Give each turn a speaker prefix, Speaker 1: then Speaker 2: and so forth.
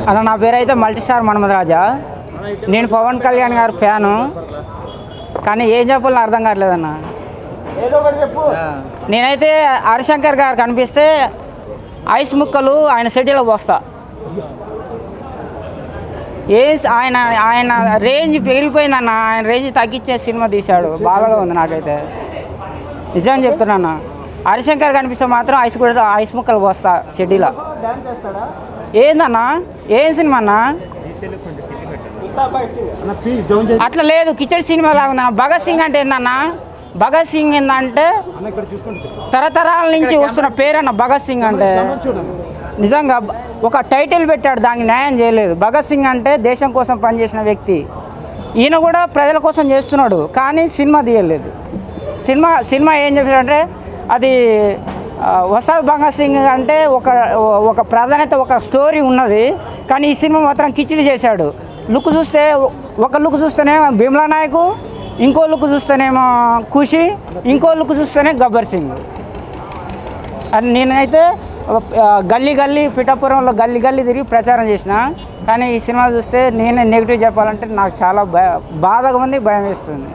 Speaker 1: అన్న నా పేరు అయితే మల్టీస్టార్ మన్మథ్ రాజా. నేను పవన్ కళ్యాణ్ గారి ఫ్యాను, కానీ ఏం చెప్పాలని అర్థం కావట్లేదన్న. నేనైతే హరిశంకర్ గారు కనిపిస్తే ఐస్ ముక్కలు ఆయన సిటీలో పోస్తా. ఆయన ఆయన రేంజ్ పెరిగిపోయిందన్న. ఆయన రేంజ్ తగ్గించే సినిమా తీశాడు. బాధగా ఉంది నాకైతే, నిజం చెప్తున్నా. హరిశంకర్ కనిపిస్తే మాత్రం ఐస్ ముక్కలు పోస్తా సిటీలో. ఏందన్నా, ఏం సినిమా అన్నా? అట్లా లేదు, కిచెడ్ సినిమా లాగా ఉందన్న. భగత్ సింగ్ అంటే ఏందన్నా? భగత్ సింగ్ ఏంటంటే తరతరాల నుంచి వస్తున్న పేరన్న భగత్ సింగ్ అంటే. నిజంగా ఒక టైటిల్ పెట్టాడు, దానికి న్యాయం చేయలేదు. భగత్ సింగ్ అంటే దేశం కోసం పనిచేసిన వ్యక్తి. ఈయన కూడా ప్రజల కోసం చేస్తున్నాడు, కానీ సినిమా తీయలేదు. సినిమా ఏం చెప్పాడంటే, అది వస్తాద్ భగత్ సింగ్ అంటే ఒక ప్రాధాన్యత, ఒక స్టోరీ ఉన్నది. కానీ ఈ సినిమా మాత్రం కిచిడి చేశాడు. లుక్ చూస్తే, ఒక లుక్ చూస్తేనేమో భీమ్లా నాయక్, ఇంకో లుక్ చూస్తేనేమో ఖుషి, ఇంకో లుక్ చూస్తేనే గబ్బర్ సింగ్. అని నేనైతే గల్లీ పిఠాపురంలో గల్లీ తిరిగి ప్రచారం చేసిన. కానీ ఈ సినిమా చూస్తే నేనే నెగిటివ్ చెప్పాలంటే నాకు చాలా బాధగా ఉంది, భయం వేస్తుంది.